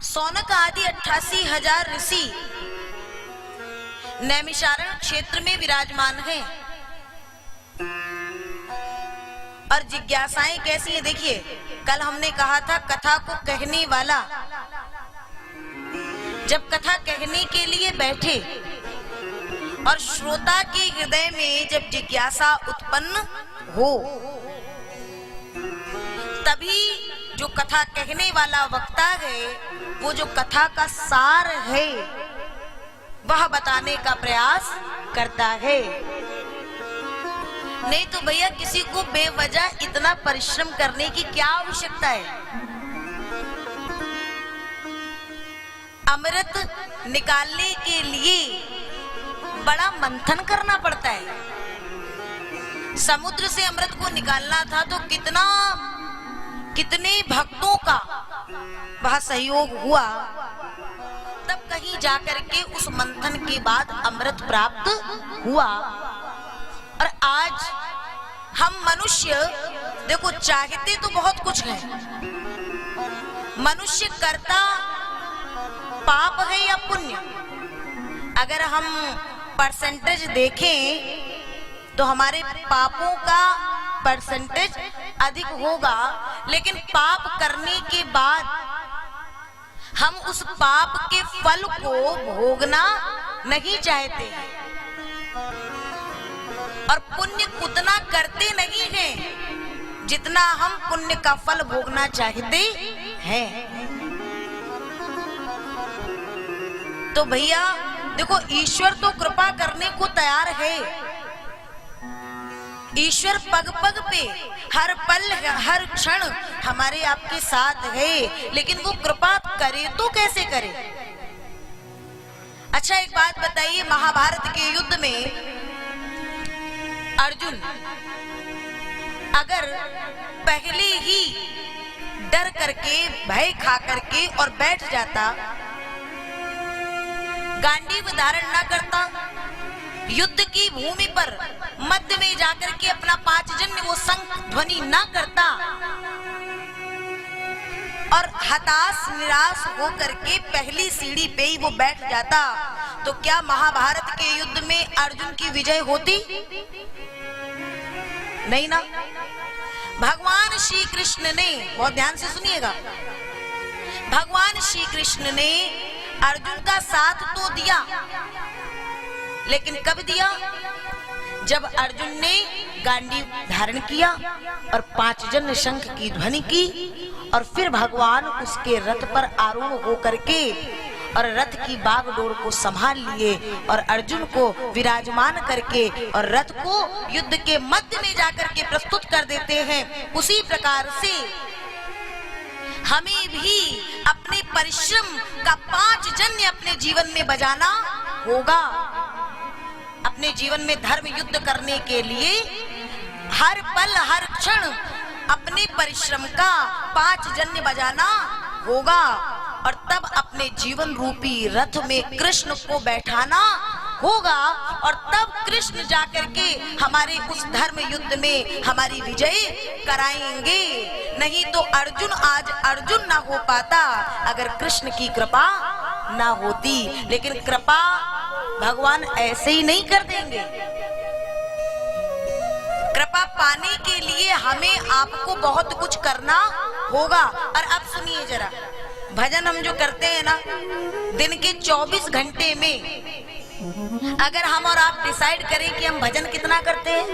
सौनक आदि 88,000 ऋषि नैमिषारण्य क्षेत्र में विराजमान हैं। और जिज्ञासाएं कैसी है देखिए, कल हमने कहा था कथा को कहने वाला जब कथा कहने के लिए बैठे और श्रोता के हृदय में जब जिज्ञासा उत्पन्न हो, तभी जो कथा कहने वाला वक्ता है वो जो कथा का सार है वह बताने का प्रयास करता है। नहीं तो भैया किसी को बेवजह इतना परिश्रम करने की क्या आवश्यकता है। अमृत निकालने के लिए बड़ा मंथन करना पड़ता है। समुद्र से अमृत को निकालना था तो कितने भक्तों का वह सहयोग हुआ, तब कहीं जाकर के उस मंथन के बाद अमृत प्राप्त हुआ। और आज हम मनुष्य देखो चाहते तो बहुत कुछ है, मनुष्य करता पाप है या पुण्य। अगर हम परसेंटेज देखें तो हमारे पापों का परसेंटेज अधिक होगा, लेकिन पाप करने के बाद हम उस पाप के फल को भोगना नहीं चाहते और पुण्य उतना करते नहीं हैं जितना हम पुण्य का फल भोगना चाहते हैं। तो भैया देखो, ईश्वर तो कृपा करने को तैयार है। ईश्वर पग पग पे हर पल हर क्षण हमारे आपके साथ है, लेकिन वो कृपा करे तो कैसे करे। अच्छा एक बात बताइए, महाभारत के युद्ध में अर्जुन अगर पहले ही डर करके भय खा करके और बैठ जाता, गांडीव धारण न करता, युद्ध की भूमि पर मध्य में जाकर के अपना पांचजन्य वो शंख ध्वनि न करता और हताश निराश होकर के पहली सीढ़ी पे ही वो बैठ जाता, तो क्या महाभारत के युद्ध में अर्जुन की विजय होती? नहीं ना। भगवान श्री कृष्ण ने, बहुत ध्यान से सुनिएगा, भगवान श्री कृष्ण ने अर्जुन का साथ तो दिया, लेकिन कब दिया? जब अर्जुन ने गांडीव धारण किया और पांचजन्य शंख की ध्वनि की, और फिर भगवान उसके रथ पर आरूढ़ होकर के और रथ की बागडोर को संभाल लिए और अर्जुन को विराजमान करके और रथ को युद्ध के मध्य में जाकर के प्रस्तुत कर देते हैं। उसी प्रकार से हमें भी अपने परिश्रम का पांचजन्य अपने जीवन में बजाना होगा। अपने जीवन में धर्म युद्ध करने के लिए हर पल हर क्षण अपने परिश्रम का पांचजन्य बजाना होगा, और तब अपने जीवन रूपी रथ में कृष्ण को बैठाना होगा, और तब कृष्ण जाकर के हमारे उस धर्म युद्ध में हमारी विजय कराएंगे। नहीं तो अर्जुन आज अर्जुन ना हो पाता अगर कृष्ण की कृपा ना होती। लेकिन कृपा भगवान ऐसे ही नहीं कर देंगे। कृपा पाने के लिए हमें आपको बहुत कुछ करना होगा। और अब सुनिए जरा, भजन हम जो करते हैं ना, दिन के 24 घंटे में अगर हम और आप डिसाइड करें कि हम भजन कितना करते हैं,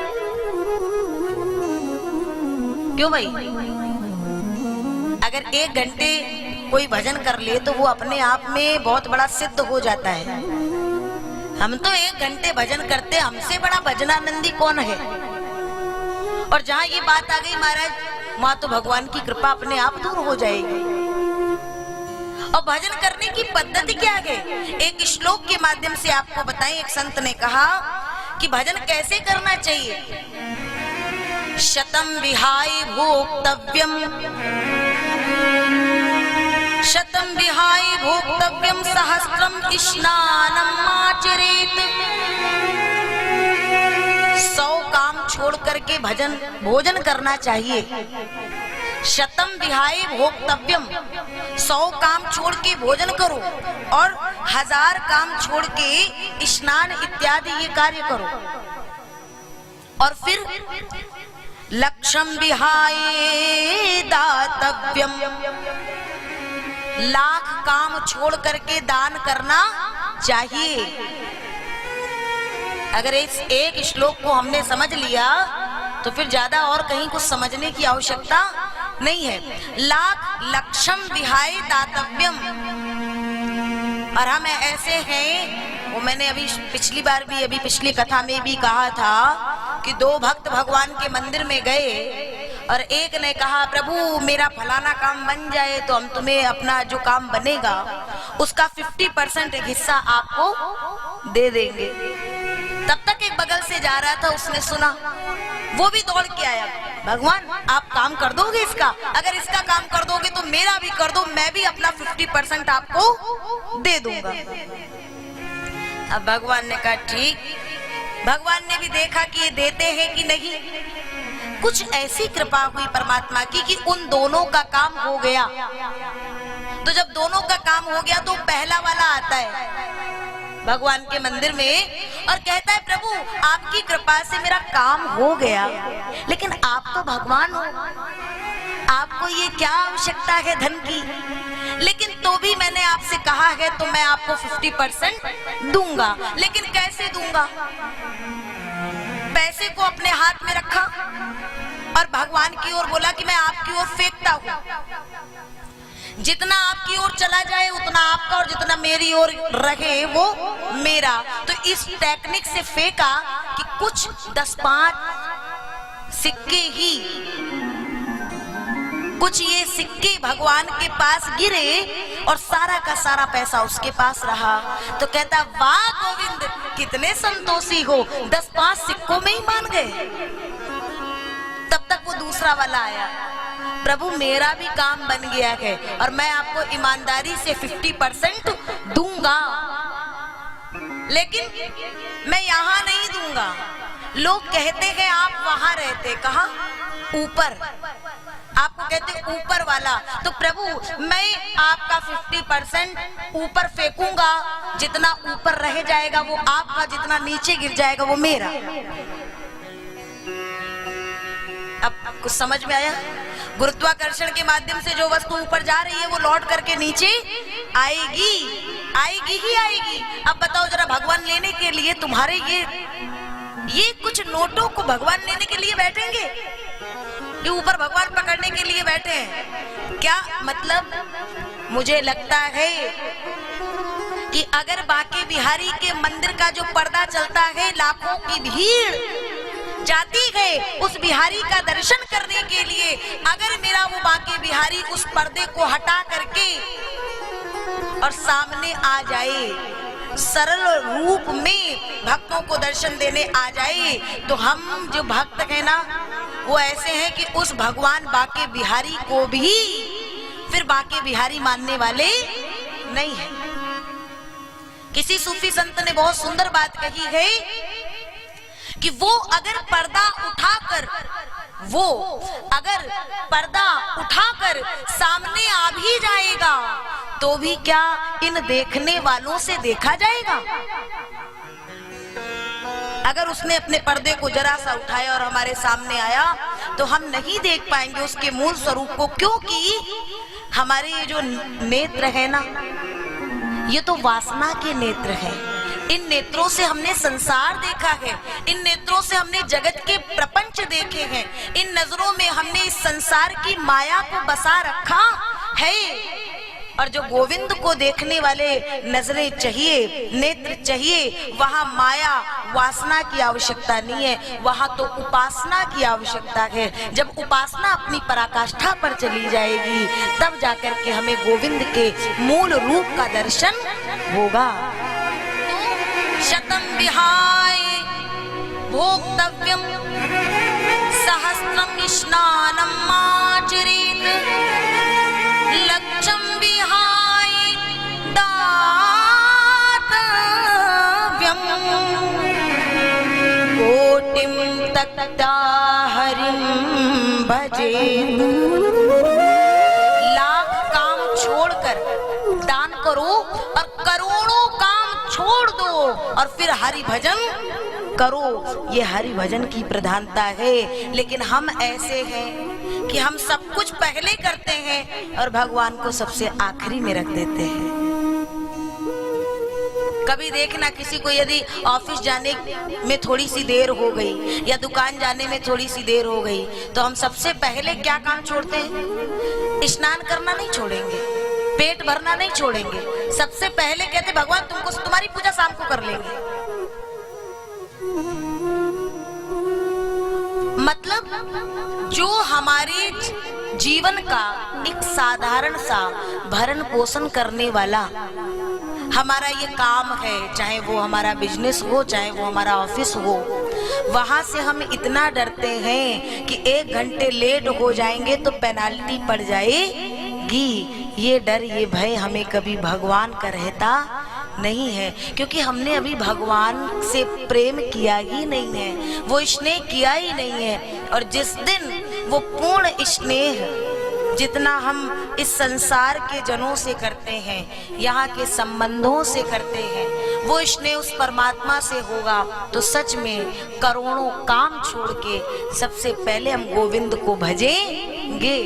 क्यों भाई? अगर 1 घंटे कोई भजन कर ले तो वो अपने आप में बहुत बड़ा सिद्ध हो जाता है। हम तो 1 घंटे भजन करते, हमसे बड़ा भजनानंदी कौन है? और जहां ये बात आ गई महाराज, वहां तो भगवान की कृपा अपने आप दूर हो जाएगी। और भजन करने की पद्धति क्या है, एक श्लोक के माध्यम से आपको बताएं। एक संत ने कहा कि भजन कैसे करना चाहिए। शतम विहाय भोक्तव्यम, शतम विहाय भोक्तव्यम सहस्त्रम स्नानम आचरेत। 100 काम छोड़ करके भोजन करना चाहिए। शतम विहाय भोक्तव्यम, 100 काम छोड़ के भोजन करो और 1000 काम छोड़ के स्नान इत्यादि ये कार्य करो। और फिर लक्षम विहाय दातव्यम, लाख काम छोड़ करके दान करना चाहिए। अगर इस एक श्लोक को हमने समझ लिया तो फिर ज्यादा और कहीं कुछ समझने की आवश्यकता नहीं है। लाख लक्षम विहाय दातव्यम। और हम ऐसे हैं, वो मैंने अभी पिछली बार भी, अभी पिछली कथा में भी कहा था कि 2 भक्त भगवान के मंदिर में गए और एक ने कहा प्रभु मेरा फलाना काम बन जाए तो हम तुम्हें अपना जो काम बनेगा उसका 50% एक हिस्सा आपको दे देंगे। तब तक एक बगल से जा रहा था, उसने सुना, वो भी दौड़ के आया, भगवान आप काम कर दोगे इसका? अगर इसका काम कर दोगे तो मेरा भी कर दो, मैं भी अपना 50% आपको दे दूंगा। अब भगवान ने कहा ठीक। भगवान ने भी देखा कि ये देते हैं कि नहीं। कुछ ऐसी कृपा हुई परमात्मा की कि उन दोनों का काम हो गया। तो जब दोनों का काम हो गया तो पहला वाला आता है भगवान के मंदिर में और कहता है प्रभु आपकी कृपा से मेरा काम हो गया, लेकिन आप तो भगवान हो, आपको ये क्या आवश्यकता है धन की, लेकिन तो भी मैंने आपसे कहा है तो मैं आपको 50% दूंगा। लेकिन कैसे दूंगा? पैसे को अपने हाथ में रखा और भगवान की ओर बोला कि मैं आपकी ओर फेंकता हूं, जितना आपकी ओर चला जाए उतना आपका और जितना मेरी ओर रहे वो मेरा। तो इस टेक्निक से फेंका कि कुछ 10-5 सिक्के ही, कुछ ये सिक्के भगवान के पास गिरे और सारा का सारा पैसा उसके पास रहा। तो कहता वाह गोविंद कितने संतोषी हो, 10-5 सिक्कों में ही मान गए। तब तक वो दूसरा वाला आया, प्रभु मेरा भी काम बन गया है और मैं आपको ईमानदारी से 50% दूंगा, लेकिन मैं यहाँ नहीं दूंगा। लोग कहते हैं आप वहां रहते, कहाँ? ऊपर। आपको कहते ऊपर वाला। तो प्रभु मैं आपका 50% ऊपर फेंकूंगा, जितना ऊपर रह जाएगा वो आपका, जितना नीचे गिर जाएगा वो मेरा। अब कुछ समझ में आया? गुरुत्वाकर्षण के माध्यम से जो वस्तु ऊपर जा रही है वो लौट करके नीचे आएगी, आएगी ही आएगी। अब बताओ जरा, भगवान लेने के लिए तुम्हारे ये कुछ नोटों को भगवान लेने के लिए बैठेंगे? ये ऊपर भगवान पकड़ने के लिए बैठे हैं क्या? मतलब मुझे लगता है कि अगर बांके बिहारी के मंदिर का जो पर्दा चलता है, लाखों की भीड़ जाती है उस बिहारी का दर्शन करने के लिए, अगर मेरा वो बांके बिहारी उस पर्दे को हटा करके और सामने आ जाए, सरल रूप में भक्तों को दर्शन देने आ जाए, तो हम जो भक्त हैं ना वो ऐसे हैं कि उस भगवान बांके बिहारी को भी फिर बांके बिहारी मानने वाले नहीं है। किसी सूफी संत ने बहुत सुंदर बात कही है कि वो अगर पर्दा उठाकर सामने आ भी जाएगा तो भी क्या इन देखने वालों से देखा जाएगा? अगर उसने अपने पर्दे को जरा सा उठाया और हमारे सामने आया तो हम नहीं देख पाएंगे उसके मूल स्वरूप को, क्योंकि हमारे ये जो नेत्र है ना, ये तो वासना के नेत्र हैं। इन नेत्रों से हमने संसार देखा है, इन नेत्रों से हमने जगत के प्रपंच देखे हैं, इन नजरों में हमने इस संसार की माया को बसा रखा है। और जो गोविंद को देखने वाले नजरें चाहिए, नेत्र चाहिए, वहां माया वासना की आवश्यकता नहीं है, वहां तो उपासना की आवश्यकता है। जब उपासना अपनी पराकाष्ठा पर चली जाएगी तब जाकर के हमें गोविंद के मूल रूप का दर्शन होगा। शतम विहाय भोक्तव्यम सहस्त्रम स्नानम आचरेत लक्षम विहाय दातव्यम कोटिम तक्ता हरिम भजेत। करो और करोड़ों काम छोड़ दो और फिर हरि भजन करो। ये हरि भजन की प्रधानता है। लेकिन हम ऐसे हैं कि हम सब कुछ पहले करते हैं और भगवान को सबसे आखिरी में रख देते हैं। कभी देखना, किसी को यदि ऑफिस जाने में थोड़ी सी देर हो गई या दुकान जाने में थोड़ी सी देर हो गई तो हम सबसे पहले क्या काम छोड़ते हैं? स्नान करना नहीं छोड़ेंगे, पेट भरना नहीं छोड़ेंगे, सबसे पहले कहते भगवान तुम्हारी पूजा शाम को कर लेंगे। मतलब जो हमारे जीवन का एक साधारण सा भरण पोषण करने वाला हमारा ये काम है, चाहे वो हमारा बिजनेस हो, चाहे वो हमारा ऑफिस हो, वहां से हम इतना डरते हैं कि 1 घंटे लेट हो जाएंगे तो पेनाल्टी पड़ जाएगी। ये डर, ये भय हमें कभी भगवान का रहता नहीं है, क्योंकि हमने अभी भगवान से प्रेम किया ही नहीं है, वो स्नेह किया ही नहीं है। और जिस दिन वो पूर्ण स्नेह जितना हम इस संसार के जनों से करते हैं, यहाँ के संबंधों से करते हैं, वो स्नेह उस परमात्मा से होगा तो सच में करोड़ों काम छोड़ के सबसे पहले हम गोविंद को भजेंगे।